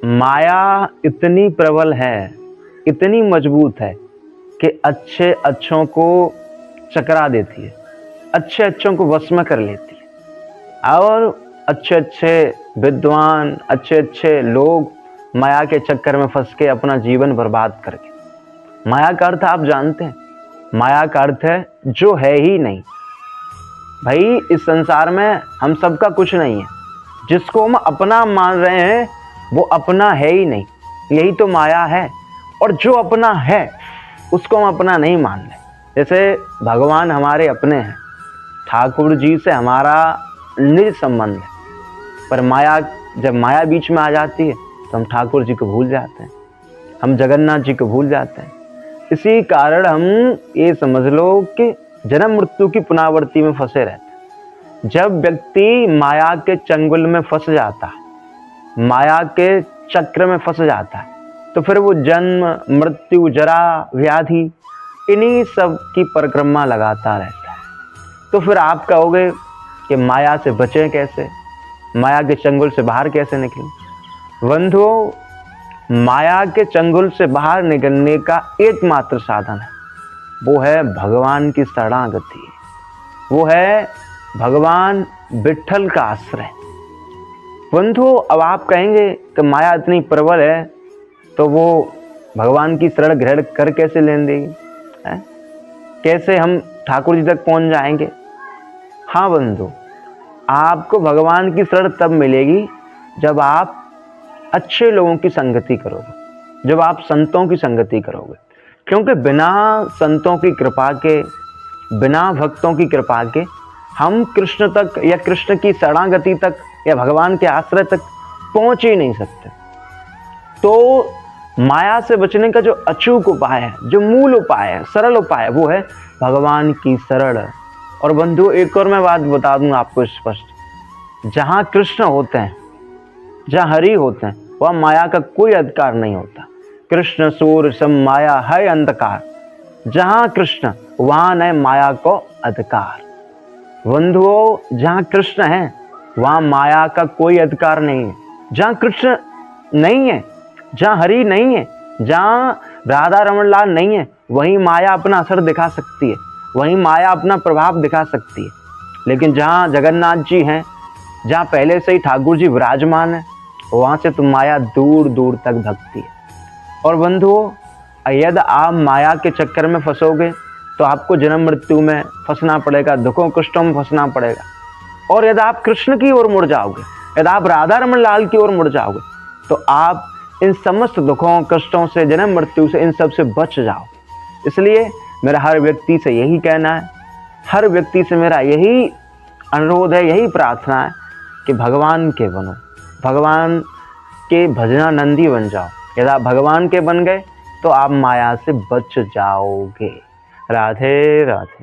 माया इतनी प्रबल है, इतनी मजबूत है कि अच्छे अच्छों को चकरा देती है, अच्छे अच्छों को वश में कर लेती है। और अच्छे अच्छे विद्वान, अच्छे अच्छे लोग माया के चक्कर में फंस के अपना जीवन बर्बाद करके। माया का अर्थ आप जानते हैं, माया का अर्थ है जो है ही नहीं। भाई इस संसार में हम सबका कुछ नहीं है, जिसको हम अपना मान रहे हैं वो अपना है ही नहीं, यही तो माया है। और जो अपना है उसको हम अपना नहीं मान रहे। जैसे भगवान हमारे अपने हैं, ठाकुर जी से हमारा निज संबंध है, पर माया, जब माया बीच में आ जाती है तो हम ठाकुर जी को भूल जाते हैं, हम जगन्नाथ जी को भूल जाते हैं। इसी कारण हम ये समझ लो कि जन्म मृत्यु की पुनरावृत्ति में फंसे रहते हैं। जब व्यक्ति माया के चंगुल में फंस जाता है, माया के चक्र में फंस जाता है, तो फिर वो जन्म मृत्यु जरा व्याधि इन्हीं सब की परिक्रमा लगाता रहता है। तो फिर आप कहोगे कि माया से बचें कैसे, माया के चंगुल से बाहर कैसे निकलें। बंधुओं, माया के चंगुल से बाहर निकलने का एकमात्र साधन है, वो है भगवान की शरणागति, वो है भगवान विट्ठल का आश्रय। बंधुओं, अब आप कहेंगे कि माया इतनी प्रबल है तो वो भगवान की शरण ग्रहण कर कैसे लेने देगी, कैसे हम ठाकुर जी तक पहुंच जाएंगे। हाँ बंधु, आपको भगवान की शरण तब मिलेगी जब आप अच्छे लोगों की संगति करोगे, जब आप संतों की संगति करोगे। क्योंकि बिना संतों की कृपा के, बिना भक्तों की कृपा के हम कृष्ण तक या कृष्ण की शरणागति तक या भगवान के आश्रय तक पहुंच ही नहीं सकते। तो माया से बचने का जो अचूक उपाय है, जो मूल उपाय है, सरल उपाय है, वो है भगवान की शरण। और बंधु, एक और मैं बात बता दूं आपको स्पष्ट, जहां कृष्ण होते हैं, जहां हरि होते हैं, वह माया का कोई अधिकार नहीं होता। कृष्ण सूर्य सम माया है अंधकार, जहां कृष्ण वहां न माया को अधिकार। बंधुओं, जहां कृष्ण है वहां माया का कोई अधिकार नहीं है। जहां कृष्ण नहीं है, जहां हरि नहीं है, जहां राधा रमन लाल नहीं है, वहीं माया अपना असर दिखा सकती है, वहीं माया अपना प्रभाव दिखा सकती है। लेकिन जहां जगन्नाथ जी हैं, जहां पहले से ही ठाकुर जी विराजमान है, वहां से तो माया दूर दूर तक भगती है। और बंधुओं, यदि आप माया के चक्कर में फंसोगे तो आपको जन्म मृत्यु में फंसना पड़ेगा, दुखों कष्टों में फंसना पड़ेगा। और यदि आप कृष्ण की ओर मुड़ जाओगे, यदि आप राधा रमन लाल की ओर मुड़ जाओगे, तो आप इन समस्त दुखों कष्टों से, जन्म मृत्यु से, इन सब से बच जाओ। इसलिए मेरा हर व्यक्ति से यही कहना है, हर व्यक्ति से मेरा यही अनुरोध है, यही प्रार्थना है कि भगवान के बनो, भगवान के भजनानंदी बन जाओ। यदि आप भगवान के बन गए तो आप माया से बच जाओगे। राधे राधे।